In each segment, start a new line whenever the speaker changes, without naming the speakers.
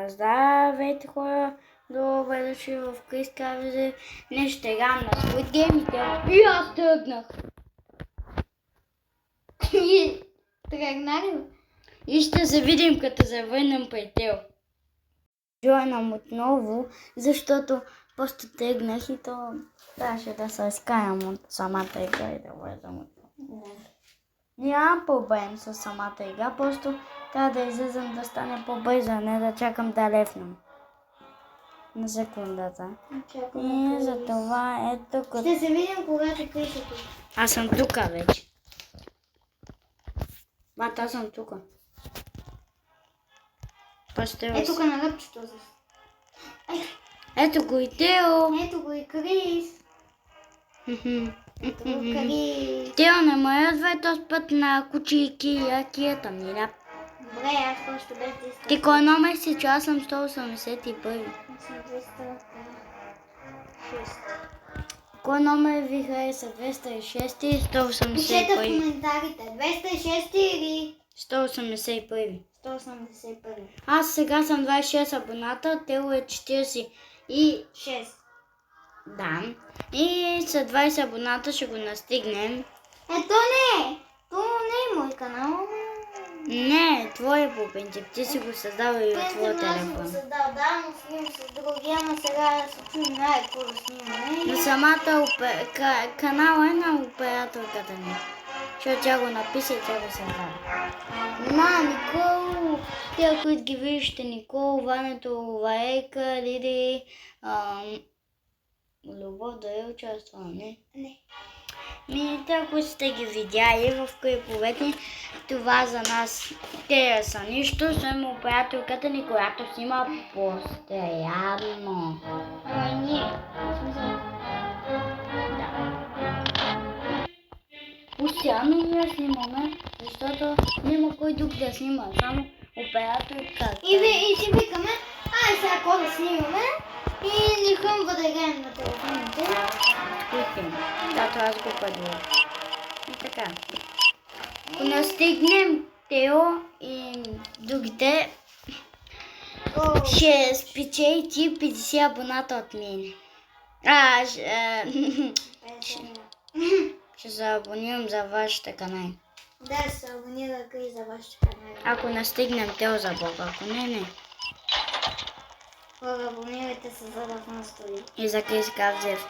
Здравейте хора, добре дошли в Крис Кавизе. Днес ще играм на Squid Game и аз тръгнах.
Тръгна ли?
И ще се видим като се върнем при Тео. Джойнам отново, защото просто тръгнах и то трябваше да се изкарам от самата игра и да влезам отново. Нямам проблем с самата игра, просто трябва да излизам да стане по-бързо, а не да чакам да лефнем. На секундата. И за това ето като...
Ще се видим когато Крис е тук.
Аз съм тука вече. Бат, аз съм тука.
Е тук на лъпчето.
Ето го и Тео.
Ето го и Крис. Ето го Крис.
Тео, не ме ядвай този път на кучийки и якията ми, ляп.
Добре, аз просто без 200.
Ти кой номер си, че аз съм 181?
Аз съм 206.
Кой номер ви хареса? 206 или
Пишете в
181?
коментарите. 206 или
181.
181.
Аз сега съм 26 абоната, Тео е 40 и...
6.
Да. И след 20 абоната ще го настигнем.
Ето не! То не е мой канал.
Не, твой по принцип. Ти си го създава и от твоя
Аз съм
телефон.
го създал, да, но снимам с други, ама сега се чуем какво да снимаме.
Но самата канала е на операторката ни. Защото тя го написа и тя го създава. Никол, те, които ги виждате, Никол, Ването, Ваека, Лиди, Любов да е участвала, не?
Не.
Те, които сте ги видяли в клиповете, това за нас те са нищо, съм операторката ни, която снима постоянно.
Ние.
Да. Постоянно ние снимаме, защото няма кой друг да снима, само операторката.
И си викаме, сега какво да снимаме? И ни хрумва да играем на телефоните.
Да, това аз го предложих. И така. Ако настигнем Тео и другите, ще спечели ти 50 абоната от мен. Ще се абонирам за вашите канали.
Да, се абонира Крис за вашите канали.
Ако настигнем Тео за Бога, ако не.
Хора, абонирайте се, за да настои.
И за Крис Кавзев.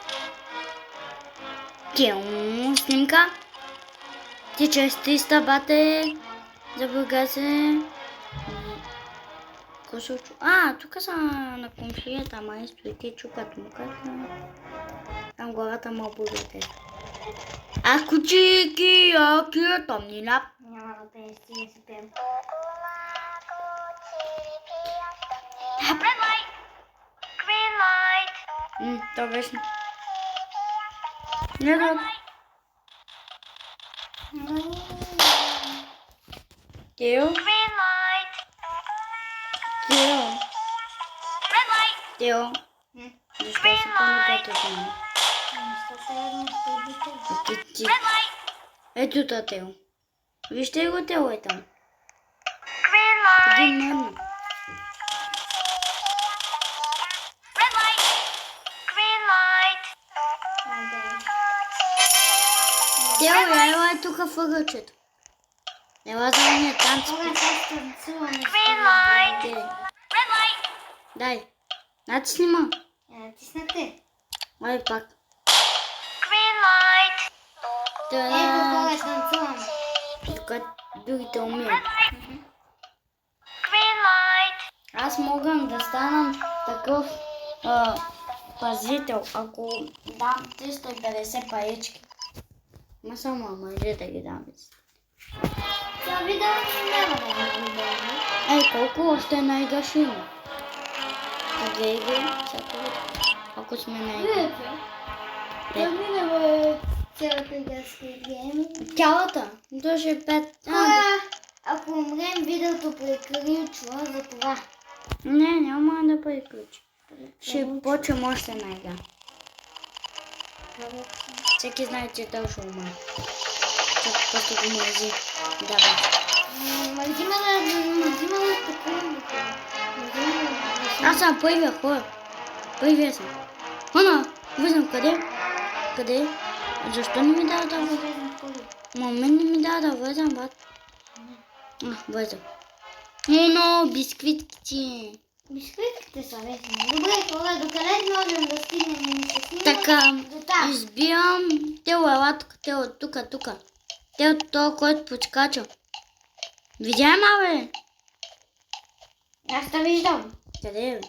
Снимка. Ти чрез 300 бате за Бургасе. Тук са на комшията, ама и стоите чукат муката. Там главата му обудете. Кучики, якията ми ляп.
Няма да пеем, стига си пеем.
Red light, green light,
То беше. Не, да. Тео.
green light,
Тео.
red light,
Тео. Защо си по-напред от мен? Ти.
red light,
Ето та Тео. Вижте го Тео е там.
green light,
Един мен.
red light, green light,
Тео, ела е тук въгълчето. Ела за уния танци.
green light,
Дай.
red light,
Дай. Значи снима.
Тиснете.
Ай пак.
green light,
Ето тук танцувам.
Тук другите умират.
red light, green light,
Аз мога да станам такъв пазител, ако дам 350 парички. Ма само мъже да ги дам.
Това видео няма да го видим.
Колко още една игра ще има? Две игри, всяка вече. Ако сме на игра.
Да минава цялата игра Squid Game.
Цялата? То ще е 5.
Ако умрем, видеото приключва за това.
Не, няма да приключи. Ще почвам още една игра. Всеки знае, че той ще умре. Просто го мързи. Да, бе.
Взима да такова.
Аз съм първия хора. Първия съм. Хана, влизам къде? Къде? Защо не ми дава да влизам?
Влезем в коли.
Момент не ми дава да влизам, бат. Влизам. Но, бисквитките.
Бисквитките са лесни. Добре, хора, докъде можем да стигнем и се снимаме?
Така,
До там.
избирам тело, ела тук, тело, тук. Тело, това, който подскача. Видя ма, бе?
Аз те виждам.
Къде е, бе?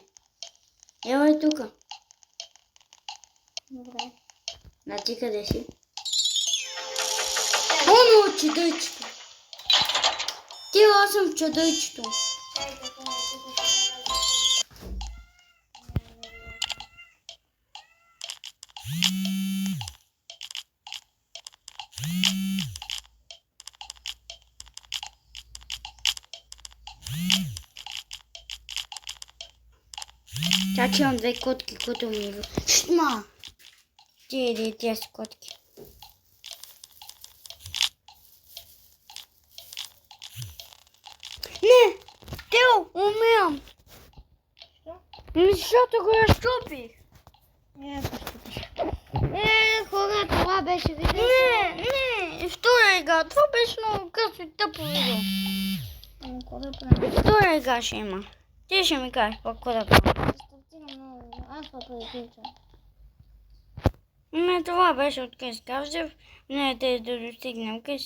Ела и тук.
Добре.
А ти къде си? Оно, чудойчето. Ти, аз съм в чудойчето. Тя, че имам две котки, които ми... Шма! Ти иди, тия си котки. Не! Тео, умирам!
Що?
Защото го разчупих.
Хора, това беше видео.
Не, втора игра. Това беше много късно и тъпо видео.
Какво да правим?
Втора игра ще има. Ти ще ми кажеш какво да правим.
Стартира много. Аз това приключвам.
Не, това беше от Къс Кавжев. Не, те да достигнем къс.